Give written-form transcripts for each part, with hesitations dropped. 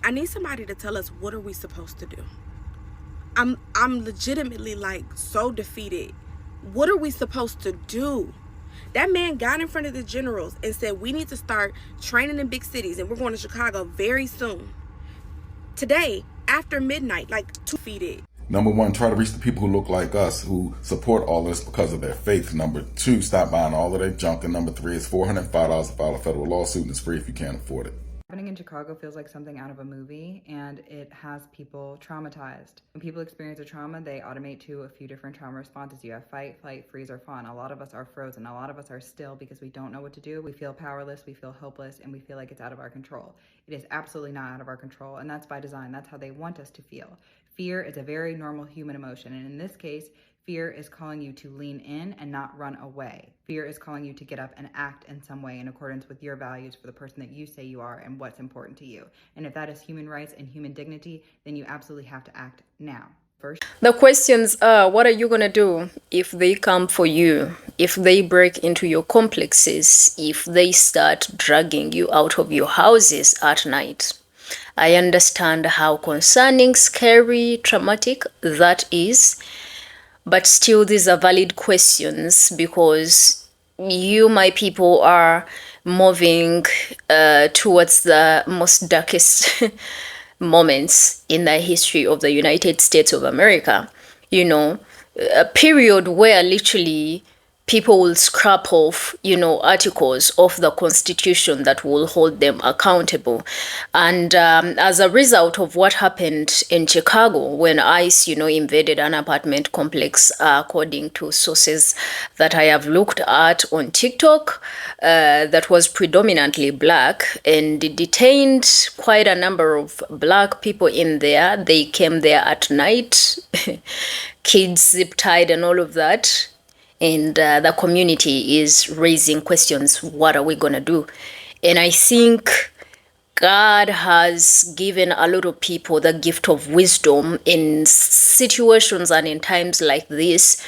I need somebody to tell us, what are we supposed to do? I'm legitimately like so defeated. What are we supposed to do? That man got in front of the generals and said, we need to start training in big cities, and we're going to Chicago very soon. Today, after midnight, like defeated. Number one, try to reach the people who look like us, who support all this because of their faith. Number two, stop buying all of their junk. And number three, is $405 to file a federal lawsuit, and it's free if you can't afford it. Happening in Chicago feels like something out of a movie, and it has people traumatized. When people experience a trauma, they automate to a few different trauma responses. You have fight, flight, freeze, or fawn. A lot of us are frozen. A lot of us are still because we don't know what to do. We feel powerless, we feel hopeless, and we feel like it's out of our control. It is absolutely not out of our control, and that's by design. That's how they want us to feel. Fear is a very normal human emotion, and in this case, fear is calling you to lean in and not run away. Fear is calling you to get up and act in some way in accordance with your values for the person that you say you are and what's important to you. And if that is human rights and human dignity, then you absolutely have to act now. First, the questions are, what are you going to do if they come for you, if they break into your complexes, if they start dragging you out of your houses at night? I understand how concerning, scary, traumatic that is. But still, these are valid questions because you, my people, are moving towards the most darkest moments in the history of the United States of America. You know, a period where literally people will scrap off, articles of the Constitution that will hold them accountable. And as a result of what happened in Chicago when ICE, invaded an apartment complex, according to sources that I have looked at on TikTok, that was predominantly Black, and detained quite a number of Black people in there. They came there at night, kids zip-tied and all of that. And the community is raising questions. What are we going to do? And I think God has given a lot of people the gift of wisdom in situations and in times like this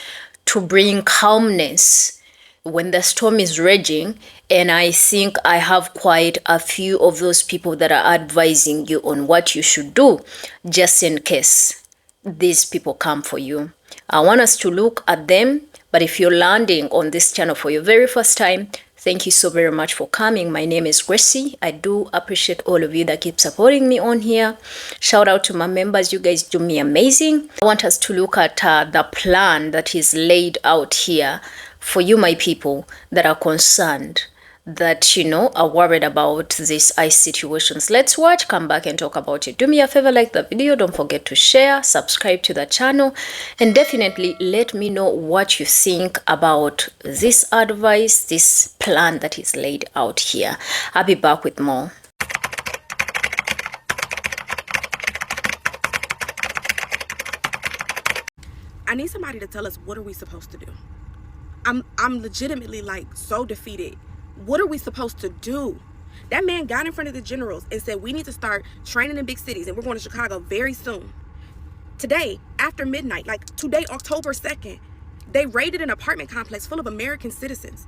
to bring calmness when the storm is raging. And I think I have quite a few of those people that are advising you on what you should do, just in case these people come for you. I want us to look at them. But if you're landing on this channel for your very first time, thank you so very much for coming. My name is Gracie. I do appreciate all of you that keep supporting me on here. Shout out to my members. You guys do me amazing. I want us to look at the plan that is laid out here for you, my people, that are concerned, that, are worried about these ICE situations. Let's watch, come back and talk about it. Do me a favor, like the video, don't forget to share, subscribe to the channel, and definitely let me know what you think about this advice, this plan that is laid out here. I'll be back with more. I need somebody to tell us, what are we supposed to do? I'm legitimately like so defeated. What are we supposed to do? That man got in front of the generals and said, we need to start training in big cities, and we're going to Chicago very soon. Today, after midnight, like today, October 2nd, they raided an apartment complex full of American citizens.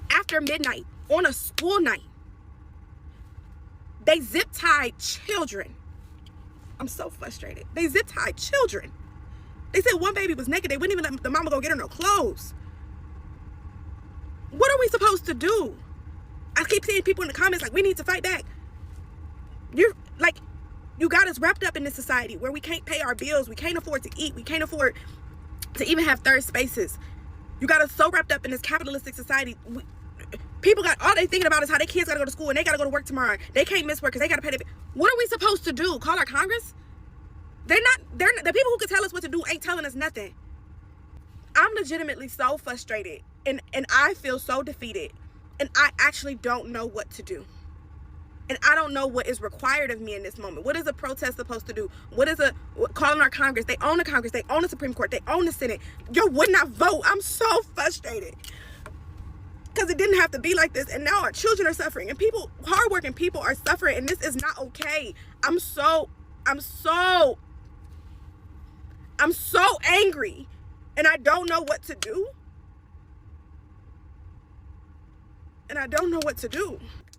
After midnight, on a school night, they zip-tied children. I'm so frustrated. They zip-tied children. They said one baby was naked. They wouldn't even let the mama go get her no clothes. What are we supposed to do? I keep seeing people in the comments like, we need to fight back. You're like, you got us wrapped up in this society where we can't pay our bills. We can't afford to eat. We can't afford to even have third spaces. You got us so wrapped up in this capitalistic society. People got, all they thinking about is how their kids got to go to school and they got to go to work tomorrow. They can't miss work because they got to pay their. What are we supposed to do? Call our Congress? The people who can tell us what to do ain't telling us nothing. I'm legitimately so frustrated and I feel so defeated, and I actually don't know what to do. And I don't know what is required of me in this moment. What is a protest supposed to do? What is calling our Congress? They own the Congress. They own the Supreme Court. They own the Senate. You would not vote. I'm so frustrated. Because it didn't have to be like this. And now our children are suffering. And people, hardworking people are suffering. And this is not okay. I'm so angry. And I don't know what to do.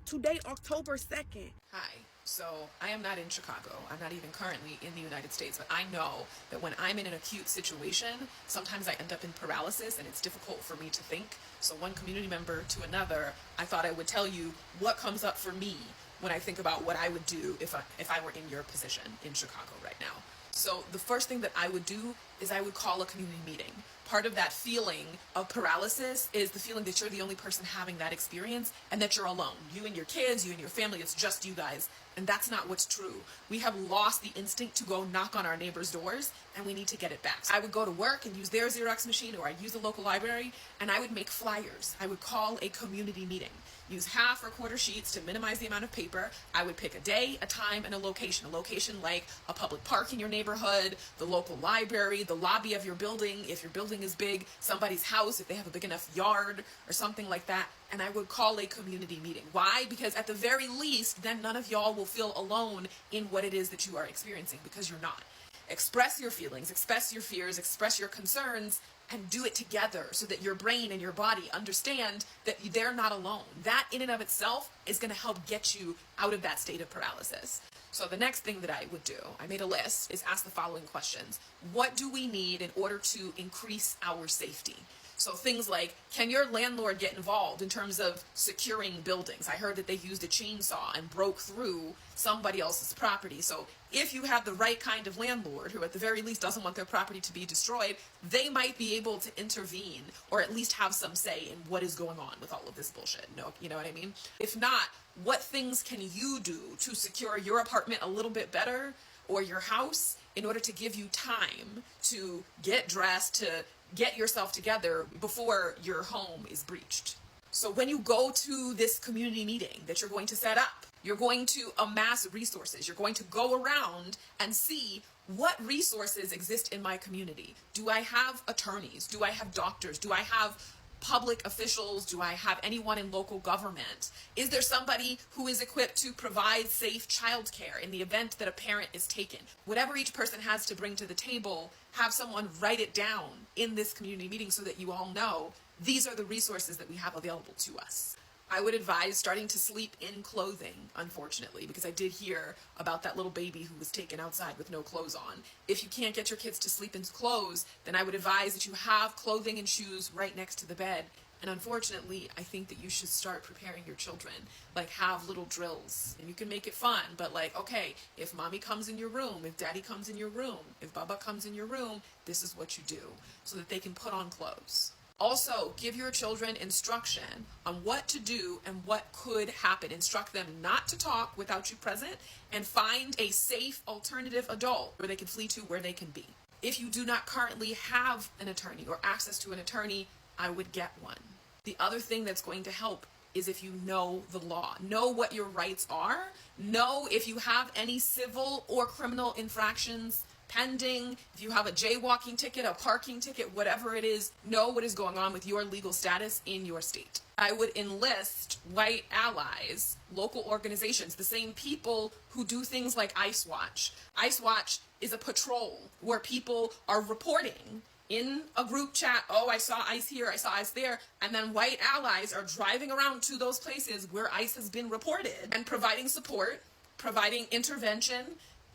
Today, October 2nd. Hi. So I am not in Chicago. I'm not even currently in the United States, but I know that when I'm in an acute situation, sometimes I end up in paralysis and it's difficult for me to think. So one community member to another, I thought I would tell you what comes up for me when I think about what I would do if I were in your position in Chicago right now. So the first thing that I would do is I would call a community meeting. Part of that feeling of paralysis is the feeling that you're the only person having that experience and that you're alone. You and your kids, you and your family, it's just you guys. And that's not what's true. We have lost the instinct to go knock on our neighbors' doors, and we need to get it back. So I would go to work and use their Xerox machine, or I'd use the local library, and I would make flyers. I would call a community meeting. Use half or quarter sheets to minimize the amount of paper. I would pick a day, a time, and a location. A location like a public park in your neighborhood, the local library, the lobby of your building, if your building is big, somebody's house, if they have a big enough yard or something like that. And I would call a community meeting. Why? Because at the very least, then none of y'all will feel alone in what it is that you are experiencing, because you're not. Express your feelings, express your fears, express your concerns, and do it together so that your brain and your body understand that they're not alone. That in and of itself is going to help get you out of that state of paralysis. So the next thing that I would do, I made a list, is ask the following questions. What do we need in order to increase our safety? So things like, can your landlord get involved in terms of securing buildings? I heard that they used a chainsaw and broke through somebody else's property. So if you have the right kind of landlord who at the very least doesn't want their property to be destroyed, they might be able to intervene or at least have some say in what is going on with all of this bullshit. No, you know what I mean? If not, what things can you do to secure your apartment a little bit better, or your house, in order to give you time to get dressed, to get yourself together before your home is breached? So when you go to this community meeting that you're going to set up, you're going to amass resources. You're going to go around and see what resources exist in my community. Do I have attorneys? Do I have doctors? Do I have public officials? Do I have anyone in local government? Is there somebody who is equipped to provide safe childcare in the event that a parent is taken? Whatever each person has to bring to the table, have someone write it down in this community meeting so that you all know these are the resources that we have available to us. I would advise starting to sleep in clothing, unfortunately, because I did hear about that little baby who was taken outside with no clothes on. If you can't get your kids to sleep in clothes, then I would advise that you have clothing and shoes right next to the bed. And unfortunately, I think that you should start preparing your children, like have little drills. And you can make it fun, but like, okay, if mommy comes in your room, if daddy comes in your room, if baba comes in your room, this is what you do, so that they can put on clothes. Also, give your children instruction on what to do and what could happen. Instruct them not to talk without you present, and find a safe alternative adult where they can flee to, where they can be. If you do not currently have an attorney or access to an attorney, I would get one. The other thing that's going to help is if you know the law. Know what your rights are. Know if you have any civil or criminal infractions pending. If you have a jaywalking ticket, a parking ticket, whatever it is, know what is going on with your legal status in your state. I would enlist white allies, local organizations, the same people who do things like ICE Watch. ICE Watch is a patrol where people are reporting in a group chat, oh, I saw ICE here, I saw ICE there, and then white allies are driving around to those places where ICE has been reported and providing support, providing intervention,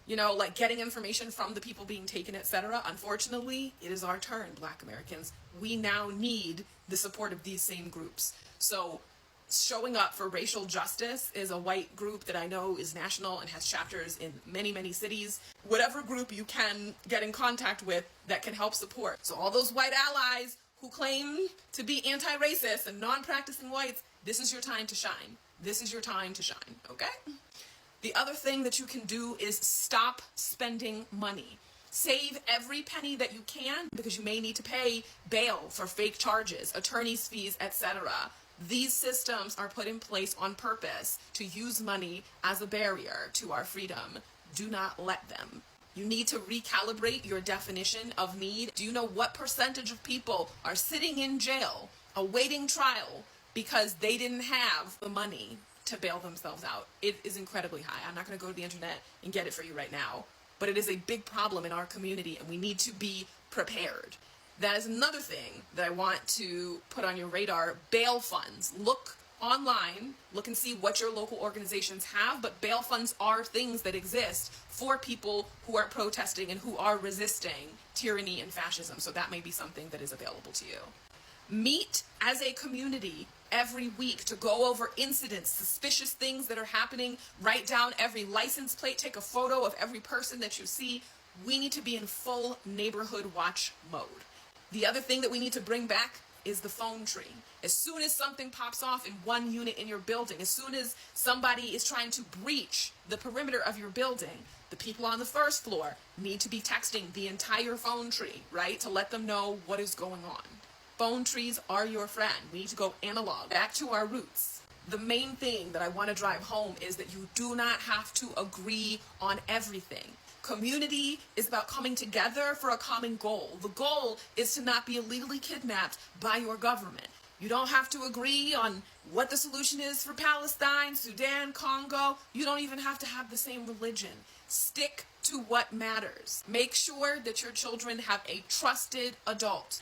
you know, like getting information from the people being taken, etc. Unfortunately, it is our turn, Black Americans. We now need the support of these same groups. So showing up for racial justice is a white group that I know is national and has chapters in many, many cities. Whatever group you can get in contact with that can help support. So all those white allies who claim to be anti-racist and non-practicing whites, this is your time to shine. This is your time to shine, okay? The other thing that you can do is stop spending money. Save every penny that you can, because you may need to pay bail for fake charges, attorney's fees, etc. These systems are put in place on purpose to use money as a barrier to our freedom. Do not let them. You need to recalibrate your definition of need. Do you know what percentage of people are sitting in jail awaiting trial because they didn't have the money to bail themselves out? It is incredibly high. I'm not going to go to the internet and get it for you right now, but it is a big problem in our community, and we need to be prepared. That is another thing that I want to put on your radar. Bail funds. Look online, look and see what your local organizations have, but bail funds are things that exist for people who are protesting and who are resisting tyranny and fascism. So that may be something that is available to you. Meet as a community every week to go over incidents, suspicious things that are happening. Write down every license plate, take a photo of every person that you see. We need to be in full neighborhood watch mode. The other thing that we need to bring back is the phone tree. As soon as something pops off in one unit in your building, as soon as somebody is trying to breach the perimeter of your building, the people on the first floor need to be texting the entire phone tree, right, to let them know what is going on. Phone trees are your friend. We need to go analog, back to our roots. The main thing that I want to drive home is that you do not have to agree on everything. Community is about coming together for a common goal. The goal is to not be illegally kidnapped by your government. You don't have to agree on what the solution is for Palestine, Sudan, Congo. You don't even have to have the same religion. Stick to what matters. Make sure that your children have a trusted adult.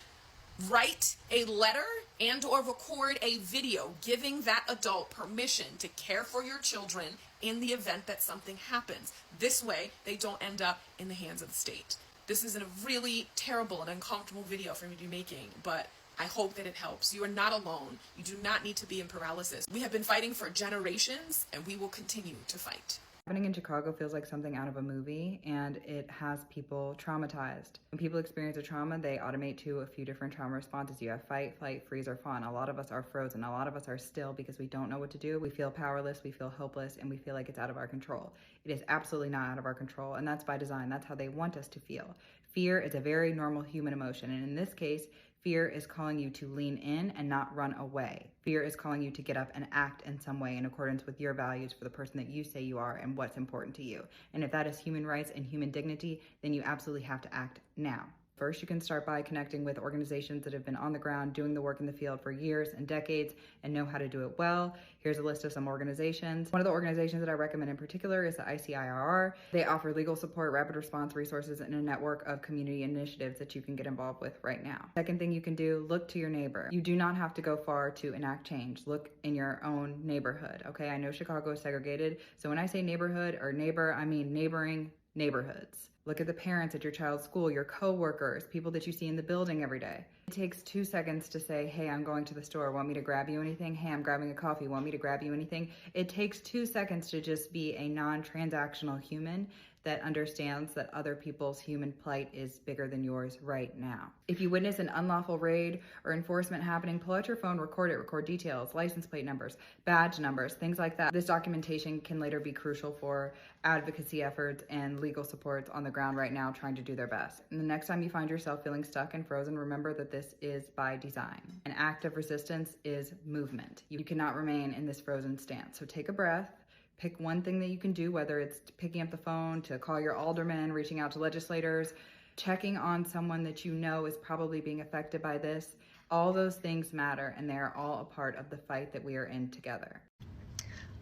Write a letter and or record a video giving that adult permission to care for your children in the event that something happens. This way, they don't end up in the hands of the state. This is a really terrible and uncomfortable video for me to be making, but I hope that it helps. You are not alone. You do not need to be in paralysis. We have been fighting for generations, and we will continue to fight. Happening in Chicago feels like something out of a movie, and it has people traumatized. When people experience a trauma, they automate to a few different trauma responses. You have fight, flight, freeze, or fawn. A lot of us are frozen. A lot of us are still because we don't know what to do. We feel powerless, we feel hopeless, and we feel like it's out of our control. It is absolutely not out of our control, and that's by design. That's how they want us to feel. Fear is a very normal human emotion, and in this case, fear is calling you to lean in and not run away. Fear is calling you to get up and act in some way in accordance with your values for the person that you say you are and what's important to you. And if that is human rights and human dignity, then you absolutely have to act now. First, you can start by connecting with organizations that have been on the ground doing the work in the field for years and decades and know how to do it well. Here's a list of some organizations. One of the organizations that I recommend in particular is the ICIRR. They offer legal support, rapid response resources, and a network of community initiatives that you can get involved with right now. Second thing you can do, look to your neighbor. You do not have to go far to enact change. Look in your own neighborhood, okay? I know Chicago is segregated, so when I say neighborhood or neighbor, I mean neighboring neighborhoods. Look at the parents at your child's school, your co-workers, people that you see in the building every day. It takes 2 seconds to say, hey, I'm going to the store. Want me to grab you anything? Hey, I'm grabbing a coffee. Want me to grab you anything? It takes 2 seconds to just be a non-transactional human that understands that other people's human plight is bigger than yours right now. If you witness an unlawful raid or enforcement happening, pull out your phone, record it, record details, license plate numbers, badge numbers, things like that. This documentation can later be crucial for advocacy efforts and legal supports on the ground right now trying to do their best. And the next time you find yourself feeling stuck and frozen, remember that this is by design. An act of resistance is movement. You cannot remain in this frozen stance. So take a breath. Pick one thing that you can do, whether it's picking up the phone to call your alderman, reaching out to legislators, checking on someone that you know is probably being affected by this. All those things matter, and they are all a part of the fight that we are in together.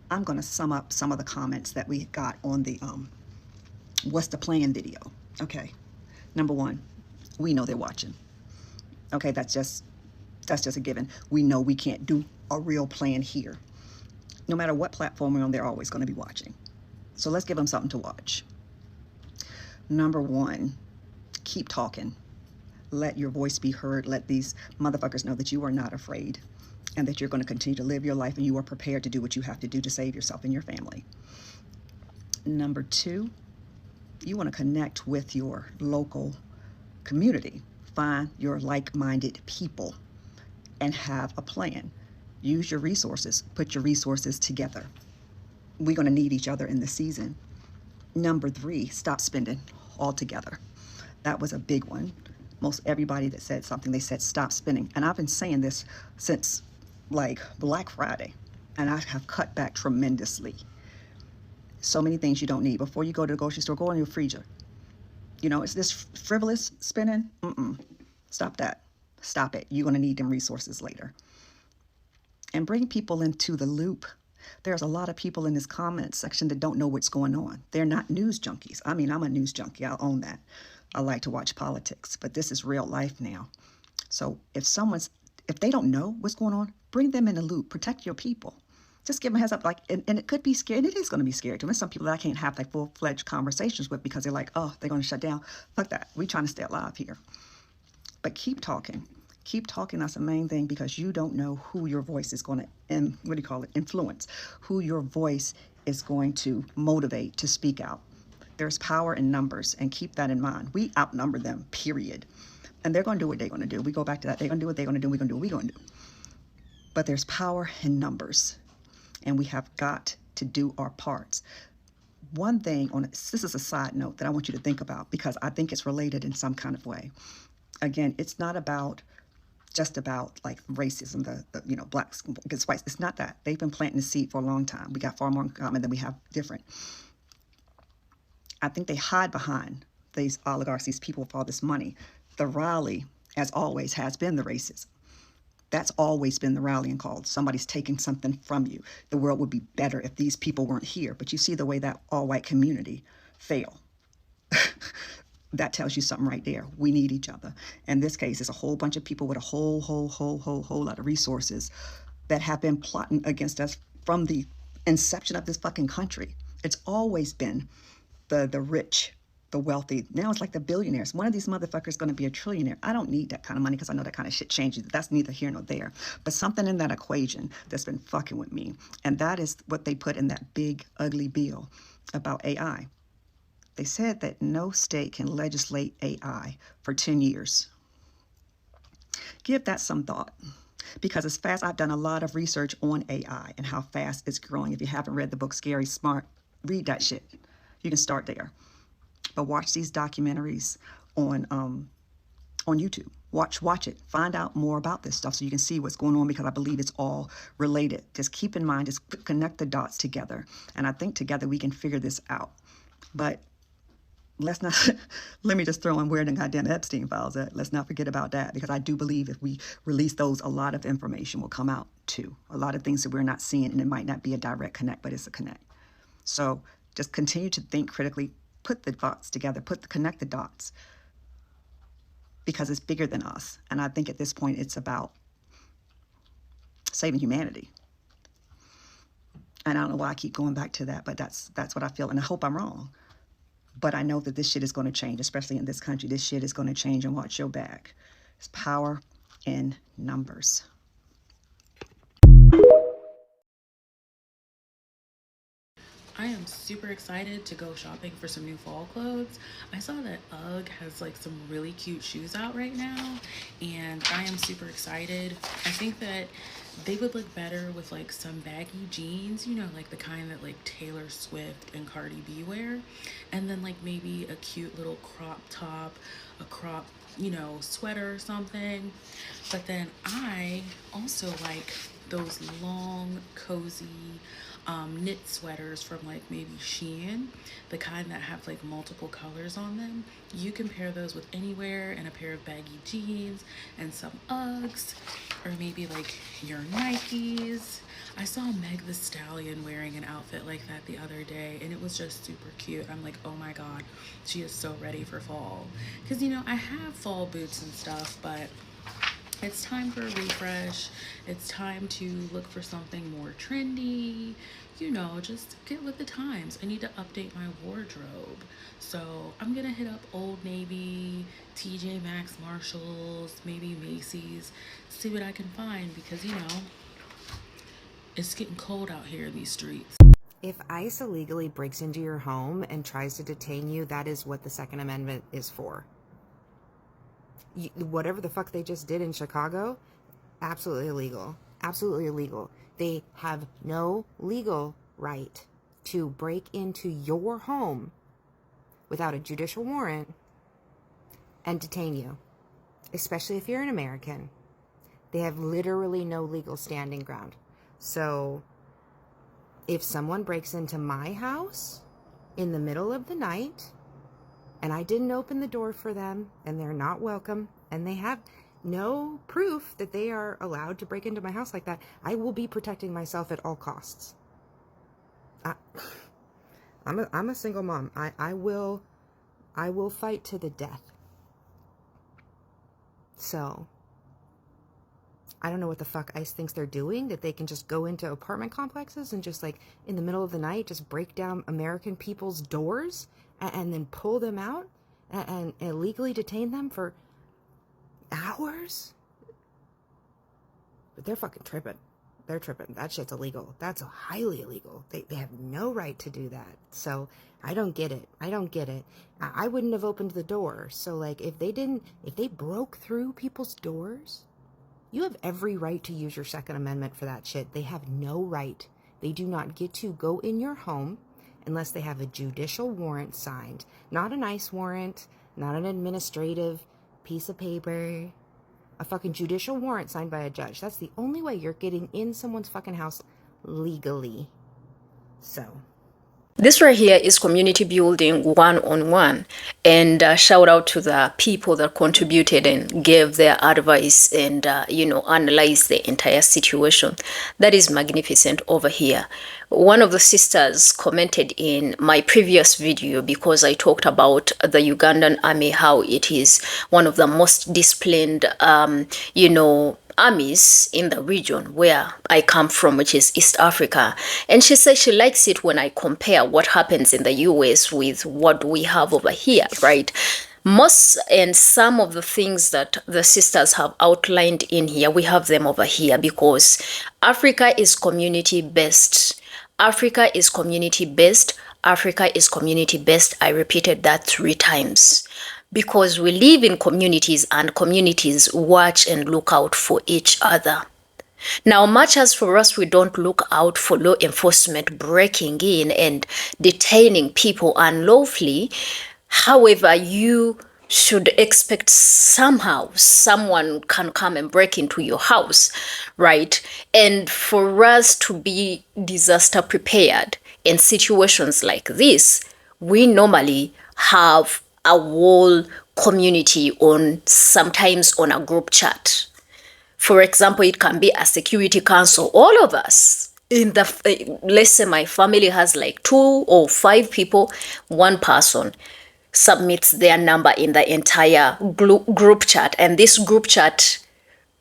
I'm going to sum up some of the comments that we got on the what's the plan video. Okay, number one, we know they're watching. Okay, that's just a given. We know we can't do a real plan here. No matter what platform we're on, they're always going to be watching. So let's give them something to watch. Number one, keep talking. Let your voice be heard. Let these motherfuckers know that you are not afraid and that you're going to continue to live your life and you are prepared to do what you have to do to save yourself and your family. Number two, you want to connect with your local community. Find your like-minded people and have a plan. Use your resources, put your resources together. We're going to need each other in the season. Number three, stop spending altogether. That was a big one. Most everybody that said something, they said stop spending. And I've been saying this since like Black Friday, and I have cut back tremendously. So many things you don't need. Before you go to the grocery store, go in your freezer. You know, is this frivolous spending? Stop that. Stop it. You're going to need them resources later. And bring people into the loop. There's a lot of people in this comment section that don't know what's going on. They're not news junkies. I mean, I'm a news junkie. I'll own that. I like to watch politics, but this is real life now. So if someone's if they don't know what's going on, bring them in the loop. Protect your people. Just give them a heads up. Like, and it could be scary, and it is going to be scary to them. There's some people that I can't have like full-fledged conversations with because they're like, oh, they're going to shut down. Fuck that. We're trying to stay alive here. But keep talking. Keep talking. That's the main thing, because you don't know who your voice is going to, influence, who your voice is going to motivate to speak out. There's power in numbers, and keep that in mind. We outnumber them, period. And they're going to do what they're going to do. We go back to that. They're going to do what they're going to do. We're going to do what we're going to do. But there's power in numbers, and we have got to do our parts. One thing this is a side note that I want you to think about, because I think it's related in some kind of way. Again, it's not just about like racism, the blacks against whites. It's not that. They've been planting the seed for a long time. We got far more in common than we have different. I think they hide behind these oligarchs, these people with all this money. The rally, as always, has been the racism. That's always been the rallying call. Somebody's taking something from you. The world would be better if these people weren't here. But you see the way that all-white community fail. That tells you something right there. We need each other. In this case, it's a whole bunch of people with a whole lot of resources that have been plotting against us from the inception of this fucking country. It's always been the rich, the wealthy. Now it's like the billionaires. One of these motherfuckers is going to be a trillionaire. I don't need that kind of money because I know that kind of shit changes. That's neither here nor there. But something in that equation that's been fucking with me, and that is what they put in that big, ugly bill about AI. They said that no state can legislate AI for 10 years. Give that some thought. Because as fast, I've done a lot of research on AI and how fast it's growing. If you haven't read the book Scary Smart, read that shit. You can start there. But watch these documentaries on YouTube. Watch it. Find out more about this stuff so you can see what's going on, because I believe it's all related. Just keep in mind, just connect the dots together. And I think together we can figure this out. But let's not, let me just throw in where the goddamn Epstein files at. Let's not forget about that, because I do believe if we release those, a lot of information will come out too. A lot of things that we're not seeing, and it might not be a direct connect, but it's a connect. So just continue to think critically, put the dots together, connect the dots, because it's bigger than us. And I think at this point it's about saving humanity. And I don't know why I keep going back to that, but that's what I feel, and I hope I'm wrong. But I know that this shit is going to change, especially in this country. This shit is going to change, and watch your back. It's power in numbers. I am super excited to go shopping for some new fall clothes. I saw that UGG has like some really cute shoes out right now, and I am super excited. I think that they would look better with like some baggy jeans, like the kind that like Taylor Swift and Cardi B wear, and then like maybe a cute little crop top, a crop, sweater or something. But then I also like those long, cozy knit sweaters from like maybe Shein, the kind that have like multiple colors on them. You can pair those with anywhere, and a pair of baggy jeans and some Uggs, or maybe like your Nikes. I saw Meg the Stallion wearing an outfit like that the other day, and it was just super cute. I'm like, oh my god, she is so ready for fall. Because I have fall boots and stuff, but it's time for a refresh. It's time to look for something more trendy, just get with the times. I need to update my wardrobe. So I'm gonna hit up Old Navy, TJ Maxx, Marshalls, maybe Macy's, see what I can find, because it's getting cold out here in these streets. If ICE illegally breaks into your home and tries to detain you, that is what the Second Amendment is for. Whatever the fuck they just did in Chicago, absolutely illegal. Absolutely illegal. They have no legal right to break into your home without a judicial warrant and detain you, especially if you're an American. They have literally no legal standing ground. So if someone breaks into my house in the middle of the night, and I didn't open the door for them, and they're not welcome, and they have no proof that they are allowed to break into my house like that, I will be protecting myself at all costs. I'm a single mom. I will fight to the death. So I don't know what the fuck ICE thinks they're doing, that they can just go into apartment complexes and just like in the middle of the night just break down American people's doors and then pull them out and illegally detain them for hours. But they're fucking tripping. They're tripping. That shit's illegal. That's highly illegal. They have no right to do that. So I don't get it. I don't get it. I wouldn't have opened the door. So like if they broke through people's doors, you have every right to use your Second Amendment for that shit. They have no right. They do not get to go in your home unless they have a judicial warrant signed. Not an ICE warrant, not an administrative piece of paper. A fucking judicial warrant signed by a judge. That's the only way you're getting in someone's fucking house legally. So... This right here is community building one-on-one, and shout out to the people that contributed and gave their advice and analyzed the entire situation. That is magnificent over here. One of the sisters commented in my previous video, because I talked about the Ugandan army, how it is one of the most disciplined armies in the region where I come from, which is East Africa. And she says she likes it when I compare what happens in the US with what we have over here, right? Most and some of the things that the sisters have outlined in here, we have them over here, because Africa is community based. Africa is community based. Africa is community based. I repeated that 3 times. Because we live in communities and communities watch and look out for each other. Now, much as for us, we don't look out for law enforcement breaking in and detaining people unlawfully, however, you should expect somehow someone can come and break into your house, right? And for us to be disaster prepared in situations like this, we normally have a whole community sometimes on a group chat. For example, it can be a security council. All of us let's say my family has like 2 or 5 people, one person submits their number in the entire group chat, and this group chat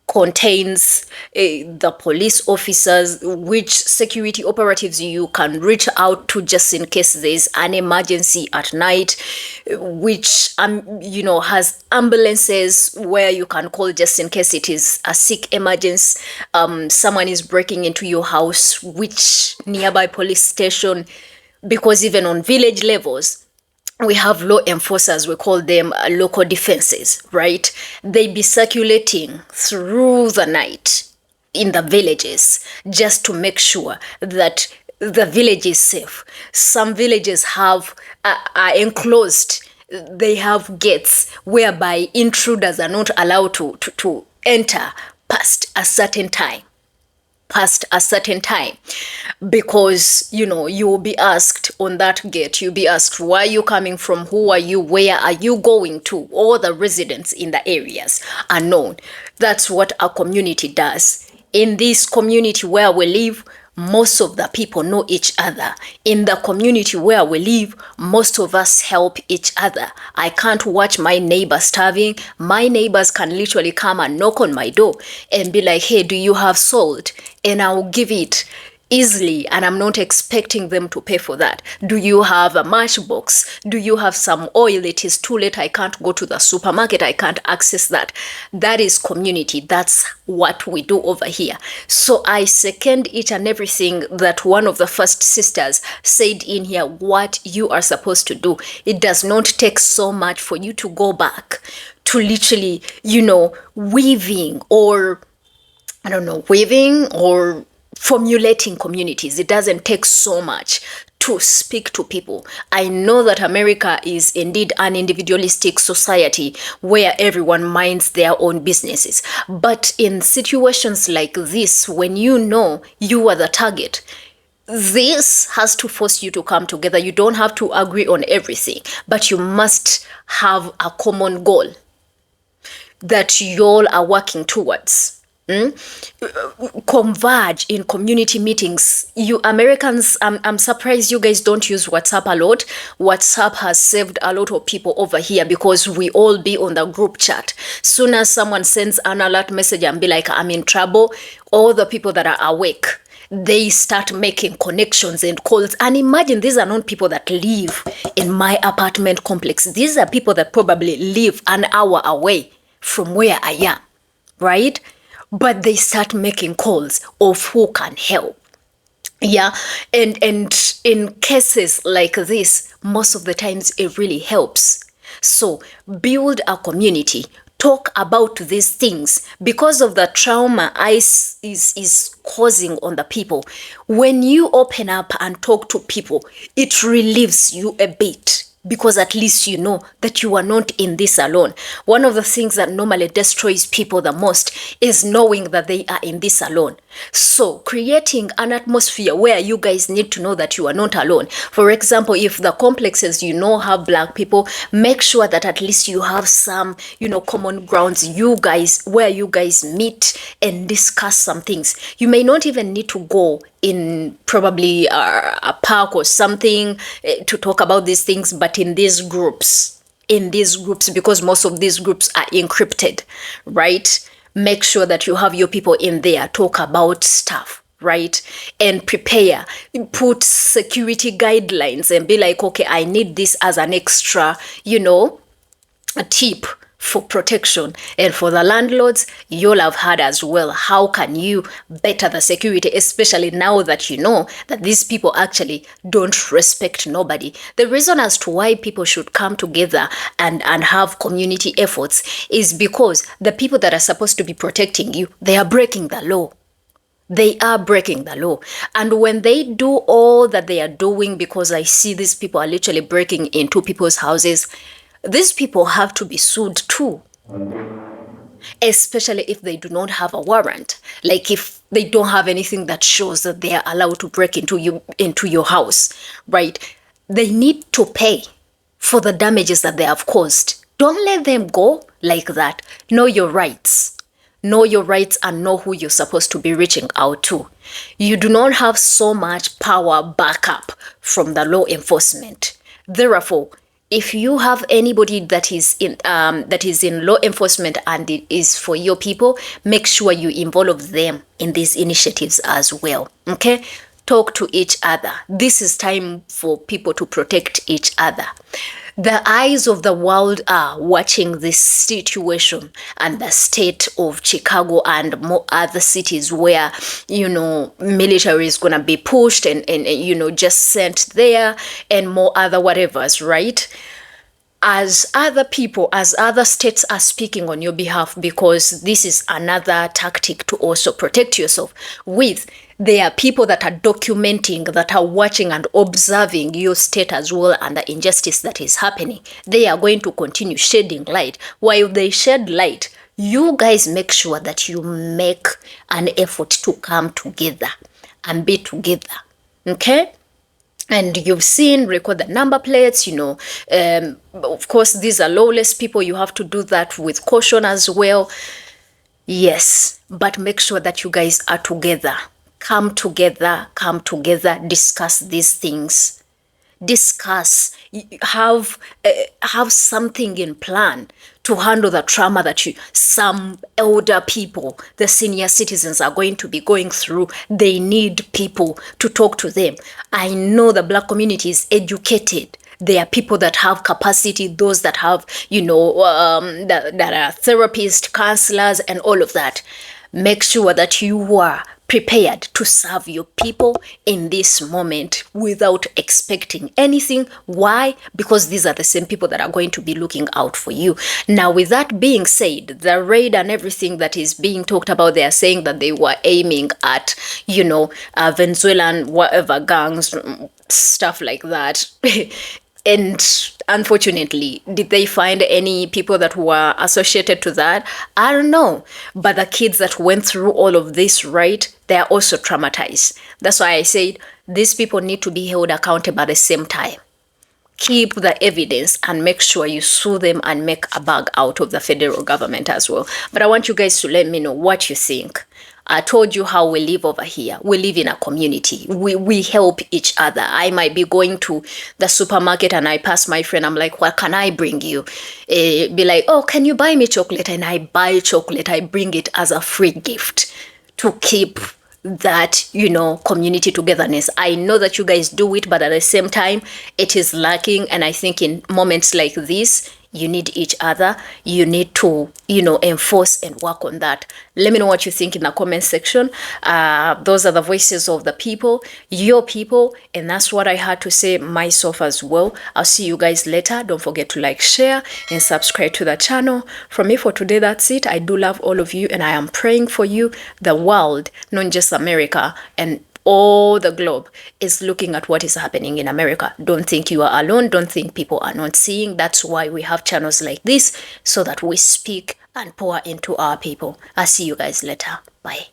contains the police officers, which security operatives you can reach out to just in case there's an emergency at night, which has ambulances where you can call just in case it is a sick emergency, someone is breaking into your house, which nearby police station, because even on village levels we have law enforcers, we call them local defenses, right? They be circulating through the night in the villages just to make sure that the village is safe. Some villages are enclosed. They have gates whereby intruders are not allowed to enter past a certain time. Because you will be asked on that gate, you'll be asked, where are you coming from, who are you, where are you going to? All the residents in the areas are known. That's what our community does. In this community where we live, most of the people know each other. In the community where we live, most of us help each other. I can't watch my neighbor starving. My neighbors can literally come and knock on my door and be like, hey, do you have salt? And I'll give it easily, and I'm not expecting them to pay for that. Do you have a matchbox? Do you have some oil? It is too late. I can't go to the supermarket. I can't access that. That is community. That's what we do over here. So I second each and everything that one of the first sisters said in here, what you are supposed to do. It does not take so much for you to go back to literally, weaving or formulating communities. It doesn't take so much to speak to people. I know that America is indeed an individualistic society where everyone minds their own businesses. But in situations like this, when you know you are the target, this has to force you to come together. You don't have to agree on everything, but you must have a common goal that you all are working towards. converge in community meetings. You Americans, I'm surprised you guys don't use WhatsApp a lot. WhatsApp has saved a lot of people over here because we all be on the group chat. Soon as someone sends an alert message and be like, I'm in trouble, all the people that are awake, they start making connections and calls. And imagine, these are not people that live in my apartment complex. These are people that probably live an hour away from where I am, right? But they start making calls of who can help. Yeah, and in cases like this, most of the times it really helps. So build a community, talk about these things because of the trauma ICE is causing on the people. When you open up and talk to people, it relieves you a bit, because at least you know that you are not in this alone. One of the things that normally destroys people the most is knowing that they are in this alone. So creating an atmosphere where you guys need to know that you are not alone. For example, if the complexes have Black people, make sure that at least you have some common grounds, you guys, where you guys meet and discuss some things. You may not even need to go in probably a park or something to talk about these things, but in these groups, because most of these groups are encrypted, right? Make sure that you have your people in there, talk about stuff, right? And prepare, put security guidelines and be like, okay, I need this as an extra, a tip for protection. And for the landlords, you'll have heard as well, how can you better the security, especially now that you know that these people actually don't respect nobody. The reason as to why people should come together and have community efforts is because the people that are supposed to be protecting you, they are breaking the law. They are breaking the law. And when they do all that they are doing, because I see these people are literally breaking into people's houses, these people have to be sued too, especially if they do not have a warrant. Like if they don't have anything that shows that they are allowed to break into your house, right? They need to pay for the damages that they have caused. Don't let them go like that. Know your rights. Know your rights and know who you're supposed to be reaching out to. You do not have so much power backup from the law enforcement. Therefore, if you have anybody that is in law enforcement and it is for your people, make sure you involve them in these initiatives as well. Okay? Talk to each other. This is time for people to protect each other. The eyes of the world are watching this situation and the state of Chicago and more other cities where, military is going to be pushed and just sent there and more other whatevers, right? As other people, as other states are speaking on your behalf, because this is another tactic to also protect yourself with. There are people that are documenting, that are watching and observing your state as well and the injustice that is happening. They are going to continue shedding light. While they shed light, you guys make sure that you make an effort to come together and be together. Okay? And you've seen, record the number plates, of course, these are lawless people. You have to do that with caution as well. Yes, but make sure that you guys are together. Come together, discuss these things. Discuss, have something in plan to handle the trauma that some elder people, the senior citizens are going to be going through. They need people to talk to them. I know the Black community is educated. There are people that have capacity, those that have, that are therapists, counselors, and all of that. Make sure that you are prepared to serve your people in this moment without expecting anything. Why? Because these are the same people that are going to be looking out for you. Now, with that being said, the raid and everything that is being talked about, they are saying that they were aiming at, Venezuelan whatever gangs, stuff like that. And unfortunately, did they find any people that were associated to that? I don't know. But the kids that went through all of this, right, they are also traumatized. That's why I said these people need to be held accountable at the same time. keep the evidence and make sure you sue them and make a bag out of the federal government as well. But I want you guys to let me know what you think. I told you how we live over here. We live in a community. We help each other. I might be going to the supermarket and I pass my friend. I'm like, what can I bring you? Be like, oh, can you buy me chocolate? And I buy chocolate. I bring it as a free gift to keep that, community togetherness. I know that you guys do it, but at the same time, it is lacking. And I think in moments like this, you need each other. You need to, enforce and work on that. Let me know what you think in the comment section. Those are the voices of the people, your people, and that's what I had to say myself as well. I'll see you guys later. Don't forget to like, share, and subscribe to the channel. From me for today, that's it. I do love all of you, and I am praying for you. The world, not just America, and all the globe is looking at what is happening in America. Don't think you are alone. Don't think people are not seeing. That's why we have channels like this, so that we speak and pour into our people. I'll see you guys later. Bye.